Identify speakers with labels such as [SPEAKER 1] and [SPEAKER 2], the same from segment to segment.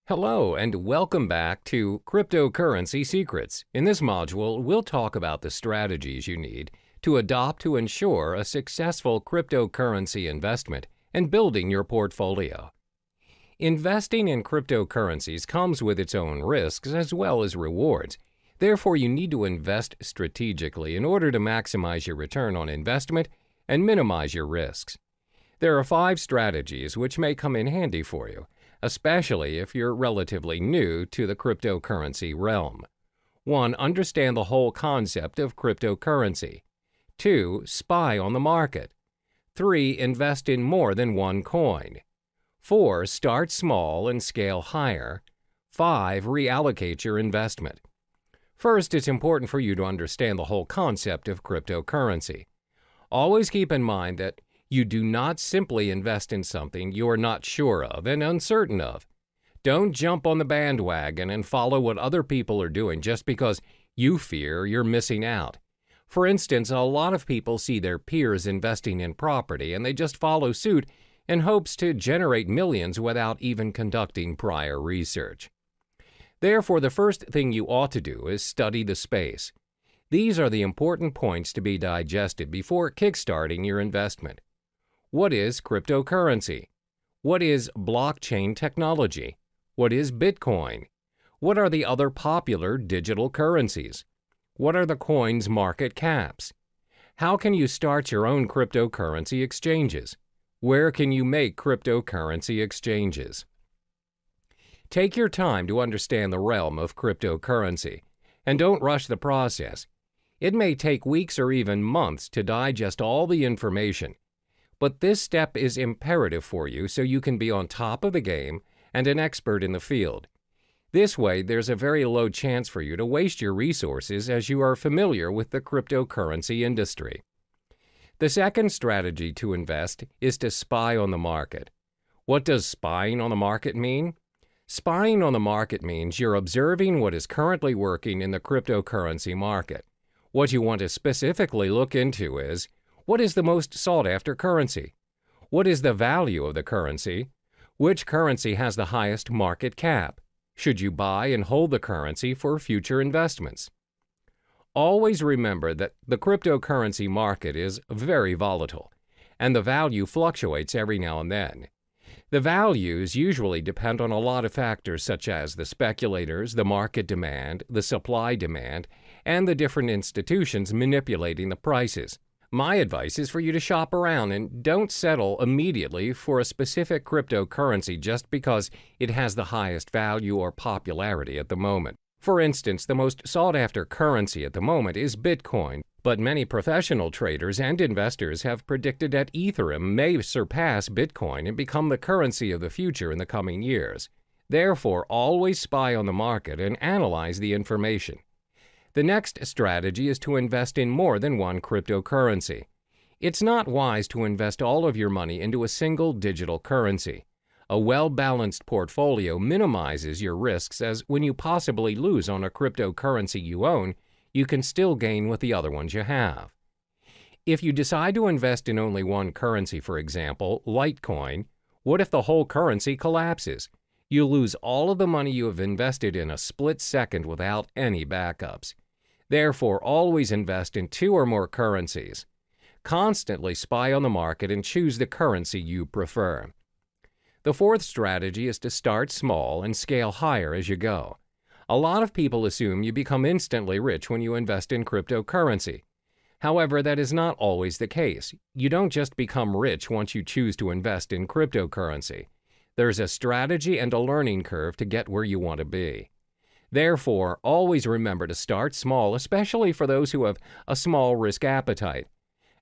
[SPEAKER 1] Hello and welcome back to Cryptocurrency Secrets. In this module, we'll talk about the strategies you need to adopt to ensure a successful cryptocurrency investment and building your portfolio. Investing in cryptocurrencies comes with its own risks as well as rewards. Therefore, you need to invest strategically in order to maximize your return on investment and minimize your risks. There are 5 strategies which may come in handy for you, especially if you're relatively new to the cryptocurrency realm. 1. Understand the whole concept of cryptocurrency. 2. Spy on the market. 3. Invest in more than one coin. 4. Start small and scale higher. 5. Reallocate your investment. First, it's important for you to understand the whole concept of cryptocurrency. Always keep in mind that you do not simply invest in something you are not sure of and uncertain of. Don't jump on the bandwagon and follow what other people are doing just because you fear you're missing out. For instance, a lot of people see their peers investing in property and they just follow suit in hopes to generate millions without even conducting prior research. Therefore, the first thing you ought to do is study the space. These are the important points to be digested before kickstarting your investment. What is cryptocurrency? What is blockchain technology? What is Bitcoin? What are the other popular digital currencies? What are the coins' market caps? How can you start your own cryptocurrency exchanges? Where can you make cryptocurrency exchanges? Take your time to understand the realm of cryptocurrency, and don't rush the process. It may take weeks or even months to digest all the information, but this step is imperative for you so you can be on top of the game and an expert in the field. This way, there's a very low chance for you to waste your resources as you are familiar with the cryptocurrency industry. The second strategy to invest is to spy on the market. What does spying on the market mean? Spying on the market means you're observing what is currently working in the cryptocurrency market. What you want to specifically look into is, what is the most sought-after currency? What is the value of the currency? Which currency has the highest market cap? Should you buy and hold the currency for future investments? Always remember that the cryptocurrency market is very volatile, and the value fluctuates every now and then. The values usually depend on a lot of factors such as the speculators, the market demand, the supply demand, and the different institutions manipulating the prices. My advice is for you to shop around and don't settle immediately for a specific cryptocurrency just because it has the highest value or popularity at the moment. For instance, the most sought-after currency at the moment is Bitcoin, but many professional traders and investors have predicted that Ethereum may surpass Bitcoin and become the currency of the future in the coming years. Therefore, always spy on the market and analyze the information. The next strategy is to invest in more than one cryptocurrency. It's not wise to invest all of your money into a single digital currency. A well-balanced portfolio minimizes your risks, as when you possibly lose on a cryptocurrency you own, you can still gain with the other ones you have. If you decide to invest in only one currency, for example, Litecoin, what if the whole currency collapses? You lose all of the money you have invested in a split second without any backups. Therefore, always invest in 2 or more currencies. Constantly spy on the market and choose the currency you prefer. The fourth strategy is to start small and scale higher as you go. A lot of people assume you become instantly rich when you invest in cryptocurrency. However, that is not always the case. You don't just become rich once you choose to invest in cryptocurrency. There's a strategy and a learning curve to get where you want to be. Therefore, always remember to start small, especially for those who have a small risk appetite.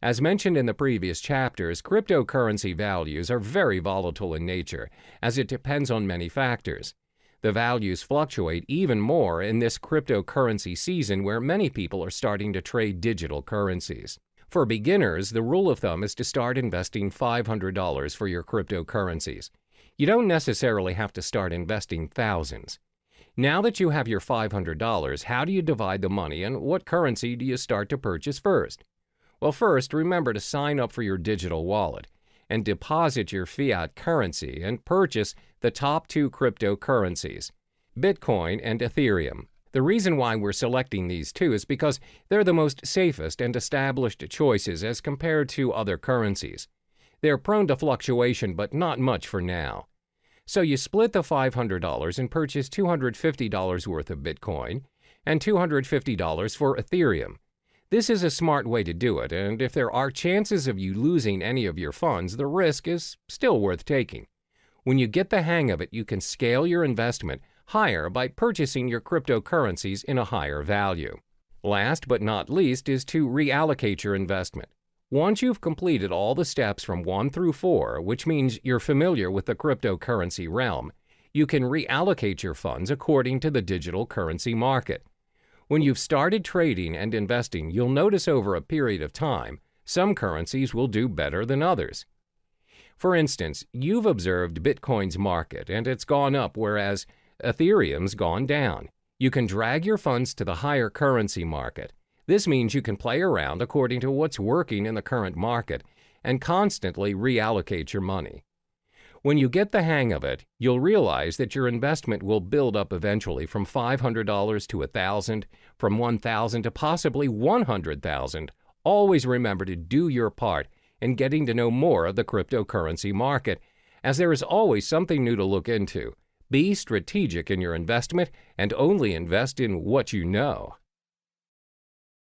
[SPEAKER 1] As mentioned in the previous chapters, cryptocurrency values are very volatile in nature, as it depends on many factors. The values fluctuate even more in this cryptocurrency season where many people are starting to trade digital currencies. For beginners, the rule of thumb is to start investing $500 for your cryptocurrencies. You don't necessarily have to start investing thousands. Now that you have your $500, how do you divide the money and what currency do you start to purchase first? Well, first, remember to sign up for your digital wallet and deposit your fiat currency and purchase the top two cryptocurrencies, Bitcoin and Ethereum. The reason why we're selecting these two is because they're the most safest and established choices as compared to other currencies. They're prone to fluctuation, but not much for now. So you split the $500 and purchase $250 worth of Bitcoin and $250 for Ethereum. This is a smart way to do it, and if there are chances of you losing any of your funds, the risk is still worth taking. When you get the hang of it, you can scale your investment higher by purchasing your cryptocurrencies in a higher value. Last but not least is to reallocate your investment. Once you've completed all the steps from 1 through 4, which means you're familiar with the cryptocurrency realm, you can reallocate your funds according to the digital currency market. When you've started trading and investing, you'll notice over a period of time, some currencies will do better than others. For instance, you've observed Bitcoin's market and it's gone up, whereas Ethereum's gone down. You can drag your funds to the higher currency market. This means you can play around according to what's working in the current market and constantly reallocate your money. When you get the hang of it, you'll realize that your investment will build up eventually from $500 to $1,000, from $1,000 to possibly $100,000. Always remember to do your part in getting to know more of the cryptocurrency market, as there is always something new to look into. Be strategic in your investment and only invest in what you know.